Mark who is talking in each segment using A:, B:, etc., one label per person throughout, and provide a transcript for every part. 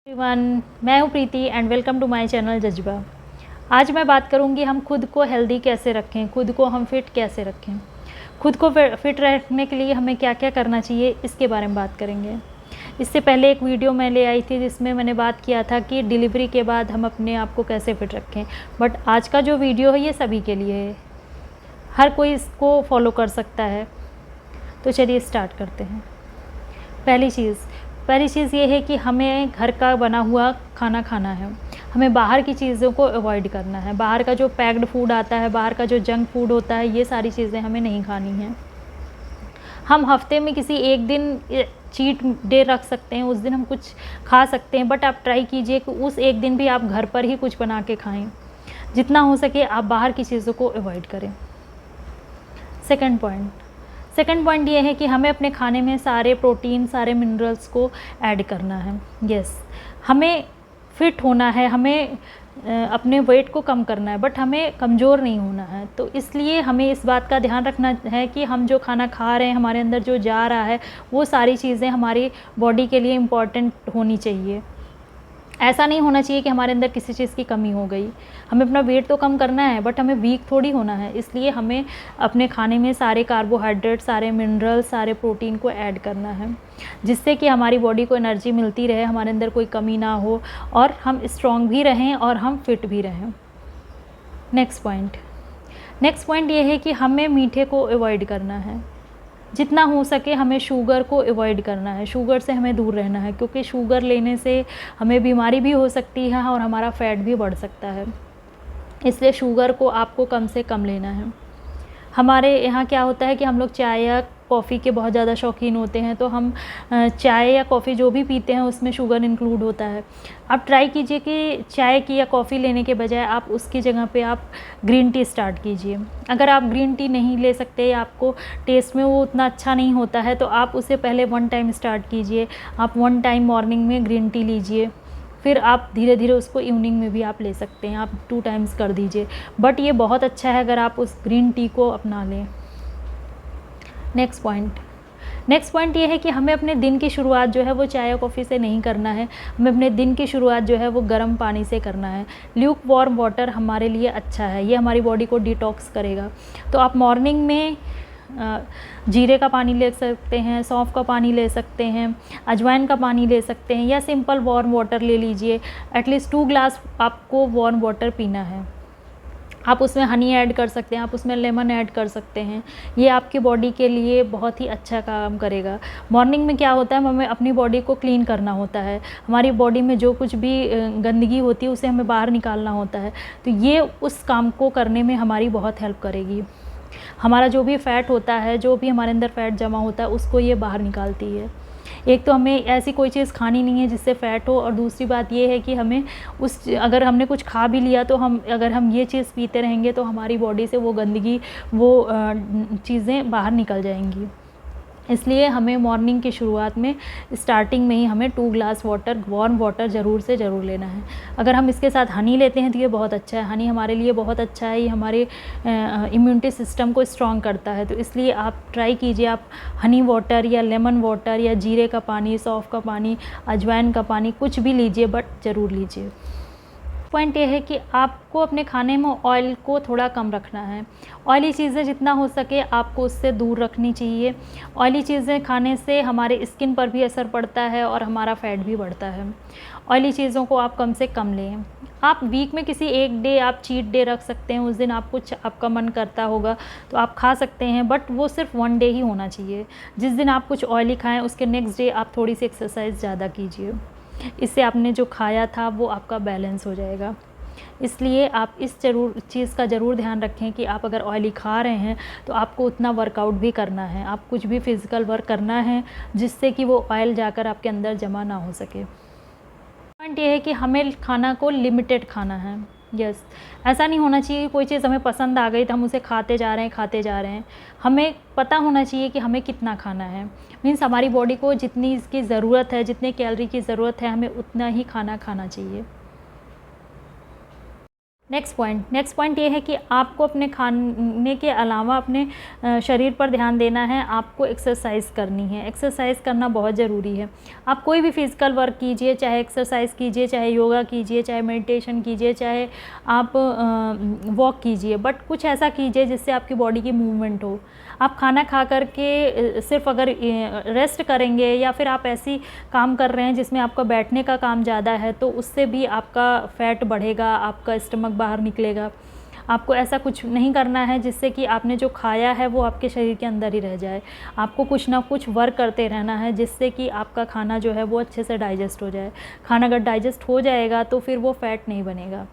A: Everyone, मैं हूं Preeti and welcome to my channel Jazba. आज मैं बात करूंगी हम खुद को हेल्दी कैसे रखें, खुद को हम फिट कैसे रखें। खुद को फिट रखने के लिए हमें क्या क्या करना चाहिए, इसके बारे में बात करेंगे। इससे पहले एक वीडियो मैं ले आई थी जिसमें मैंने बात किया था कि डिलीवरी के बाद हम अपने आप को कैसे फिट रखें, बट आज का जो वीडियो है ये सभी के लिए है, हर कोई इसको फॉलो कर सकता है। तो चलिए स्टार्ट करते हैं। पहली चीज़ ये है कि हमें घर का बना हुआ खाना खाना है। हमें बाहर की चीज़ों को अवॉइड करना है। बाहर का जो पैक्ड फूड आता है, बाहर का जो जंक फूड होता है, ये सारी चीज़ें हमें नहीं खानी हैं। हम हफ्ते में किसी एक दिन चीट डे रख सकते हैं, उस दिन हम कुछ खा सकते हैं, बट आप ट्राई कीजिए कि उस एक दिन भी आप घर पर ही कुछ बना के खाएँ। जितना हो सके आप बाहर की चीज़ों को अवॉइड करें। सेकंड पॉइंट ये है कि हमें अपने खाने में सारे प्रोटीन, सारे मिनरल्स को ऐड करना है। हमें फिट होना है, हमें अपने वेट को कम करना है, बट हमें कमज़ोर नहीं होना है। तो इसलिए हमें इस बात का ध्यान रखना है कि हम जो खाना खा रहे हैं, हमारे अंदर जो जा रहा है, वो सारी चीज़ें हमारी बॉडी के लिए इम्पॉर्टेंट होनी चाहिए। ऐसा नहीं होना चाहिए कि हमारे अंदर किसी चीज़ की कमी हो गई। हमें अपना वेट तो कम करना है, बट हमें वीक थोड़ी होना है। इसलिए हमें अपने खाने में सारे कार्बोहाइड्रेट, सारे मिनरल, सारे प्रोटीन को ऐड करना है, जिससे कि हमारी बॉडी को एनर्जी मिलती रहे, हमारे अंदर कोई कमी ना हो और हम स्ट्रॉन्ग भी रहें और हम फिट भी रहें। नेक्स्ट पॉइंट ये है कि हमें मीठे को अवॉइड करना है। जितना हो सके हमें शुगर को अवॉइड करना है, शुगर से हमें दूर रहना है, क्योंकि शुगर लेने से हमें बीमारी भी हो सकती है और हमारा फैट भी बढ़ सकता है। इसलिए शुगर को आपको कम से कम लेना है। हमारे यहाँ क्या होता है कि हम लोग चाय या कॉफ़ी के बहुत ज़्यादा शौकीन होते हैं, तो हम चाय या कॉफ़ी जो भी पीते हैं उसमें शुगर इंक्लूड होता है। आप ट्राई कीजिए कि चाय की या कॉफ़ी लेने के बजाय आप उसकी जगह पे आप ग्रीन टी स्टार्ट कीजिए। अगर आप ग्रीन टी नहीं ले सकते, आपको टेस्ट में वो उतना अच्छा नहीं होता है, तो आप उसे पहले 1 टाइम स्टार्ट कीजिए। आप 1 टाइम मॉर्निंग में ग्रीन टी लीजिए, फिर आप धीरे धीरे उसको इवनिंग में भी आप ले सकते हैं। आप 2 टाइम्स कर दीजिए, बट ये बहुत अच्छा है अगर आप उस ग्रीन टी को अपना लें। नेक्स्ट पॉइंट ये है कि हमें अपने दिन की शुरुआत जो है वो चाय या कॉफ़ी से नहीं करना है। हमें अपने दिन की शुरुआत जो है वो गर्म पानी से करना है। ल्यूक वार्म वाटर हमारे लिए अच्छा है, ये हमारी बॉडी को डिटॉक्स करेगा। तो आप मॉर्निंग में जीरे का पानी ले सकते हैं, सौंफ का पानी ले सकते हैं, अजवाइन का पानी ले सकते हैं, या सिंपल वार्म वाटर ले लीजिए। एटलीस्ट 2 ग्लास आपको वार्म वाटर पीना है। आप उसमें हनी ऐड कर सकते हैं, आप उसमें लेमन ऐड कर सकते हैं। ये आपकी बॉडी के लिए बहुत ही अच्छा काम करेगा। मॉर्निंग में क्या होता है, हमें अपनी बॉडी को क्लीन करना होता है। हमारी बॉडी में जो कुछ भी गंदगी होती है उसे हमें बाहर निकालना होता है। तो ये उस काम को करने में हमारी बहुत हेल्प करेगी। हमारा जो भी फ़ैट होता है, जो भी हमारे अंदर फ़ैट जमा होता है, उसको ये बाहर निकालती है। एक तो हमें ऐसी कोई चीज़ खानी नहीं है जिससे फ़ैट हो, और दूसरी बात ये है कि हमें अगर हमने कुछ खा भी लिया तो अगर हम ये चीज़ पीते रहेंगे तो हमारी बॉडी से वो गंदगी, वो चीज़ें बाहर निकल जाएंगी। इसलिए हमें मॉर्निंग की शुरुआत में, स्टार्टिंग में ही हमें 2 ग्लास वाटर, वार्म वाटर ज़रूर से ज़रूर लेना है। अगर हम इसके साथ हनी लेते हैं तो ये बहुत अच्छा है। हनी हमारे लिए बहुत अच्छा है, ये हमारे इम्यूनिटी सिस्टम को स्ट्रॉन्ग करता है। तो इसलिए आप ट्राई कीजिए, आप हनी वाटर या लेमन वाटर या जीरे का पानी, सौंफ का पानी, अजवाइन का पानी, कुछ भी लीजिए, बट ज़रूर लीजिए। पॉइंट ये है कि आपको अपने खाने में ऑयल को थोड़ा कम रखना है। ऑयली चीज़ें जितना हो सके आपको उससे दूर रखनी चाहिए। ऑयली चीज़ें खाने से हमारे स्किन पर भी असर पड़ता है और हमारा फैट भी बढ़ता है। ऑयली चीज़ों को आप कम से कम लें। आप वीक में किसी एक डे आप चीट डे रख सकते हैं, उस दिन आप कुछ आपका मन करता होगा तो आप खा सकते हैं, बट वो सिर्फ 1 डे ही होना चाहिए। जिस दिन आप कुछ ऑयली खाएँ उसके नेक्स्ट डे आप थोड़ी सी एक्सरसाइज ज़्यादा कीजिए। इससे आपने जो खाया था वो आपका बैलेंस हो जाएगा। इसलिए आप इस चीज़ का ज़रूर ध्यान रखें कि आप अगर ऑयली खा रहे हैं तो आपको उतना वर्कआउट भी करना है, आप कुछ भी फिज़िकल वर्क करना है जिससे कि वो ऑयल जाकर आपके अंदर जमा ना हो सके। पॉइंट ये है कि हमें खाना को लिमिटेड खाना है। ऐसा नहीं होना चाहिए कि कोई चीज़ हमें पसंद आ गई तो हम उसे खाते जा रहे हैं। हमें पता होना चाहिए कि हमें कितना खाना है। मीन्स हमारी बॉडी को जितनी इसकी ज़रूरत है, जितने कैलोरी की ज़रूरत है, हमें उतना ही खाना खाना चाहिए। नेक्स्ट पॉइंट ये है कि आपको अपने खाने के अलावा अपने शरीर पर ध्यान देना है। आपको एक्सरसाइज करनी है, एक्सरसाइज करना बहुत ज़रूरी है। आप कोई भी फिज़िकल वर्क कीजिए, चाहे एक्सरसाइज कीजिए, चाहे योगा कीजिए, चाहे मेडिटेशन कीजिए, चाहे आप वॉक कीजिए, बट कुछ ऐसा कीजिए जिससे आपकी बॉडी की मूवमेंट हो। आप खाना खा कर के सिर्फ अगर रेस्ट करेंगे या फिर आप ऐसी काम कर रहे हैं जिसमें आपका बैठने का काम ज़्यादा है, तो उससे भी आपका फैट बढ़ेगा, आपका स्टमक बाहर निकलेगा। आपको ऐसा कुछ नहीं करना है जिससे कि आपने जो खाया है वो आपके शरीर के अंदर ही रह जाए। आपको कुछ ना कुछ वर्क करते रहना है जिससे कि आपका खाना जो है वो अच्छे से डाइजेस्ट हो जाए। खाना अगर डाइजेस्ट हो जाएगा तो फिर वो फैट नहीं बनेगा।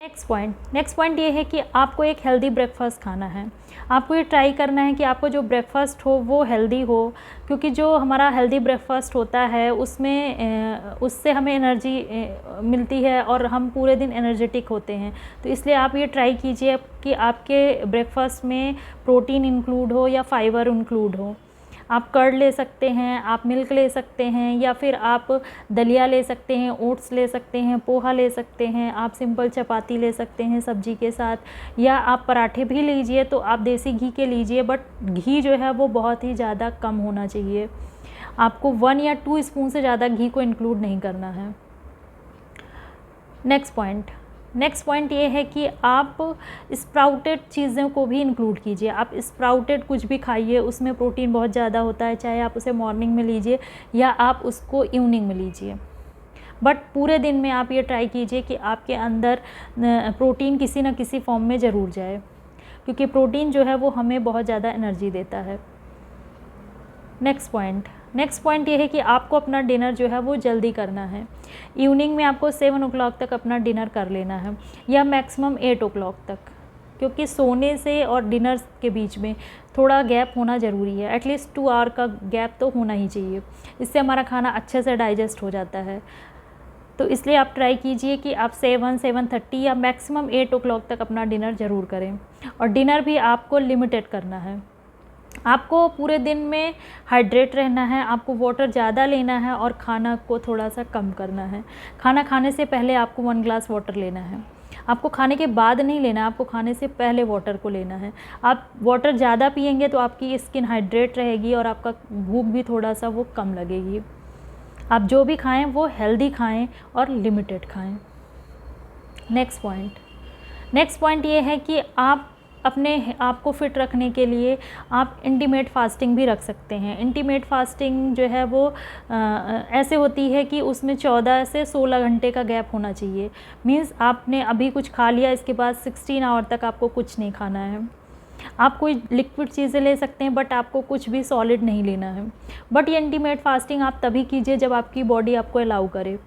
A: नेक्स्ट पॉइंट ये है कि आपको एक हेल्दी ब्रेकफास्ट खाना है। आपको ये ट्राई करना है कि आपको जो ब्रेकफास्ट हो वो हेल्दी हो, क्योंकि जो हमारा हेल्दी ब्रेकफास्ट होता है उसमें उससे हमें एनर्जी मिलती है और हम पूरे दिन एनर्जेटिक होते हैं। तो इसलिए आप ये ट्राई कीजिए कि आपके ब्रेकफास्ट में प्रोटीन इंक्लूड हो या फाइबर इंक्लूड हो। आप कर्ड ले सकते हैं, आप मिल्क ले सकते हैं, या फिर आप दलिया ले सकते हैं, ओट्स ले सकते हैं, पोहा ले सकते हैं, आप सिंपल चपाती ले सकते हैं सब्जी के साथ, या आप पराठे भी लीजिए तो आप देसी घी के लीजिए, बट घी जो है वो बहुत ही ज़्यादा कम होना चाहिए। आपको 1 या 2 स्पून से ज़्यादा घी को इंक्लूड नहीं करना है। नेक्स्ट पॉइंट ये है कि आप स्प्राउटेड चीज़ों को भी इंक्लूड कीजिए। आप स्प्राउटेड कुछ भी खाइए, उसमें प्रोटीन बहुत ज़्यादा होता है, चाहे आप उसे मॉर्निंग में लीजिए या आप उसको इवनिंग में लीजिए, बट पूरे दिन में आप ये ट्राई कीजिए कि आपके अंदर प्रोटीन किसी न किसी फॉर्म में ज़रूर जाए, क्योंकि प्रोटीन जो है वो हमें बहुत ज़्यादा एनर्जी देता है। नेक्स्ट पॉइंट ये है कि आपको अपना डिनर जो है वो जल्दी करना है। इवनिंग में आपको 7 o'clock तक अपना डिनर कर लेना है, या मैक्सिमम 8 o'clock तक, क्योंकि सोने से और डिनर के बीच में थोड़ा गैप होना ज़रूरी है। एटलीस्ट 2 hour का गैप तो होना ही चाहिए, इससे हमारा खाना अच्छे से डाइजेस्ट हो जाता है। तो इसलिए आप ट्राई कीजिए कि आप 7-7:30 या मैक्सिमम 8 o'clock तक अपना डिनर ज़रूर करें, और डिनर भी आपको लिमिटेड करना है। आपको पूरे दिन में हाइड्रेट रहना है, आपको वाटर ज़्यादा लेना है और खाना को थोड़ा सा कम करना है। खाना खाने से पहले आपको 1 glass वाटर लेना है। आपको खाने के बाद नहीं लेना, आपको खाने से पहले वाटर को लेना है। आप वाटर ज़्यादा पिएंगे तो आपकी स्किन हाइड्रेट रहेगी और आपका भूख भी थोड़ा सा वो कम लगेगी। आप जो भी खाएं वो हेल्दी खाएं और लिमिटेड खाएं। नेक्स्ट पॉइंट ये है कि आप अपने आप को फिट रखने के लिए आप इंटीमेट फास्टिंग भी रख सकते हैं। इंटीमेट फास्टिंग जो है वो ऐसे होती है कि उसमें 14 से 16 घंटे का गैप होना चाहिए। मीन्स आपने अभी कुछ खा लिया, इसके बाद 16 आवर तक आपको कुछ नहीं खाना है। आप कोई लिक्विड चीज़ें ले सकते हैं, बट आपको कुछ भी सॉलिड नहीं लेना है। बट ये इंटीमेट फास्टिंग आप तभी कीजिए जब आपकी बॉडी आपको अलाउ करे।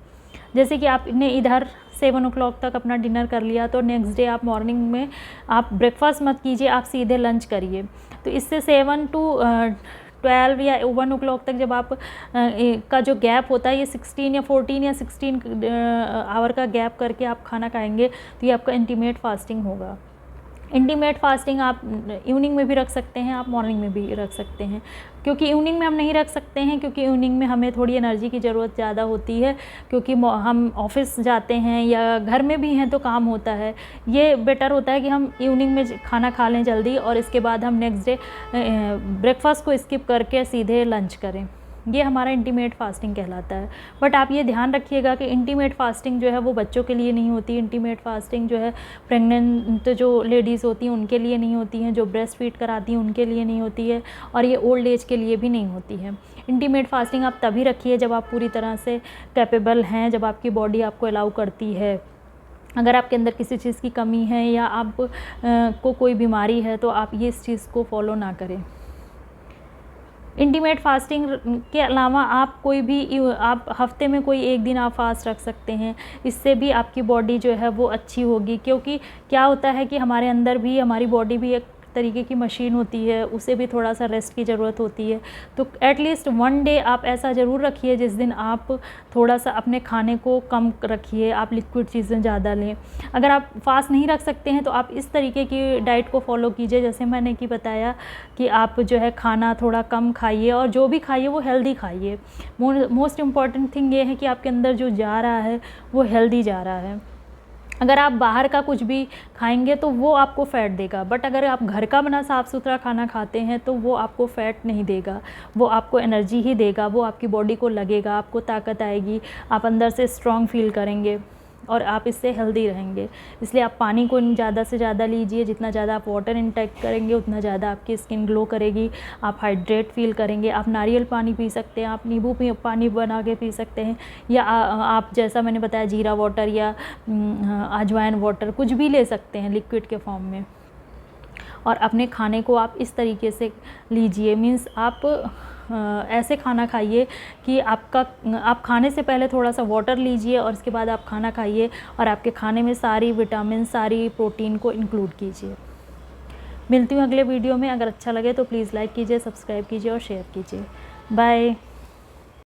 A: जैसे कि आपने इधर 7 o'clock तक अपना डिनर कर लिया, तो नेक्स्ट डे आप मॉर्निंग में आप ब्रेकफास्ट मत कीजिए, आप सीधे लंच करिए। तो इससे 7 to 12 या 1 o'clock तक जब आप का जो गैप होता है, ये 16 या 14 या 16 आवर का गैप करके आप खाना खाएंगे, तो ये आपका इंटीमेट फास्टिंग होगा। इंटीमेट फास्टिंग आप इवनिंग में भी रख सकते हैं, आप मॉर्निंग में भी रख सकते हैं। क्योंकि इवनिंग में हम नहीं रख सकते हैं, क्योंकि इवनिंग में हमें थोड़ी एनर्जी की ज़रूरत ज़्यादा होती है, क्योंकि हम ऑफिस जाते हैं या घर में भी हैं तो काम होता है। ये बेटर होता है कि हम इवनिंग में खाना खा लें जल्दी, और इसके बाद हम नेक्स्ट डे ब्रेकफास्ट को स्किप करके सीधे लंच करें। ये हमारा इंटीमेट फास्टिंग कहलाता है। बट आप ये ध्यान रखिएगा कि इंटीमेट फास्टिंग जो है वो बच्चों के लिए नहीं होती। इंटीमेट फास्टिंग जो है प्रेग्नेंट जो लेडीज़ होती हैं उनके लिए नहीं होती हैं, जो ब्रेस्ट फीड कराती हैं उनके लिए नहीं होती है, और ये ओल्ड एज के लिए भी नहीं होती है। इंटीमेट फास्टिंग आप तभी रखिए जब आप पूरी तरह से कैपेबल हैं, जब आपकी बॉडी आपको अलाउ करती है। अगर आपके अंदर किसी चीज़ की कमी है या आप को कोई बीमारी है, तो आप ये इस चीज़ को फॉलो ना करें। इंटीमेट फास्टिंग के अलावा आप कोई भी आप हफ्ते में कोई एक दिन आप फास्ट रख सकते हैं। इससे भी आपकी बॉडी जो है वो अच्छी होगी, क्योंकि क्या होता है कि हमारे अंदर भी, हमारी बॉडी भी एक तरीके की मशीन होती है, उसे भी थोड़ा सा रेस्ट की ज़रूरत होती है। तो एटलीस्ट 1 डे आप ऐसा ज़रूर रखिए जिस दिन आप थोड़ा सा अपने खाने को कम रखिए, आप लिक्विड चीज़ें ज़्यादा लें। अगर आप फास्ट नहीं रख सकते हैं तो आप इस तरीके की डाइट को फॉलो कीजिए, जैसे मैंने कि बताया कि आप जो है खाना थोड़ा कम खाइए, और जो भी खाइए वो हेल्दी खाइए। मोस्ट इम्पॉर्टेंट थिंग ये है कि आपके अंदर जो जा रहा है वो हेल्दी जा रहा है। अगर आप बाहर का कुछ भी खाएंगे तो वो आपको फ़ैट देगा, बट अगर आप घर का बना साफ़ सुथरा खाना खाते हैं तो वो आपको फ़ैट नहीं देगा, वो आपको एनर्जी ही देगा, वो आपकी बॉडी को लगेगा, आपको ताकत आएगी, आप अंदर से स्ट्रॉन्ग फील करेंगे और आप इससे हेल्दी रहेंगे। इसलिए आप पानी को ज़्यादा से ज़्यादा लीजिए, जितना ज़्यादा आप वाटर इंटेक करेंगे उतना ज़्यादा आपकी स्किन ग्लो करेगी, आप हाइड्रेट फील करेंगे। आप नारियल पानी पी सकते हैं, आप नींबू पानी बना के पी सकते हैं, या आप जैसा मैंने बताया जीरा वाटर या अजवाइन वाटर कुछ भी ले सकते हैं लिक्विड के फॉर्म में। और अपने खाने को आप इस तरीके से लीजिए, मीन्स आप ऐसे खाना खाइए कि आप खाने से पहले थोड़ा सा वाटर लीजिए और उसके बाद आप खाना खाइए और आपके खाने में सारी विटामिन सारी प्रोटीन को इंक्लूड कीजिए। मिलती हूँ अगले वीडियो में। अगर अच्छा लगे तो प्लीज़ लाइक कीजिए, सब्सक्राइब कीजिए और शेयर कीजिए। बाय।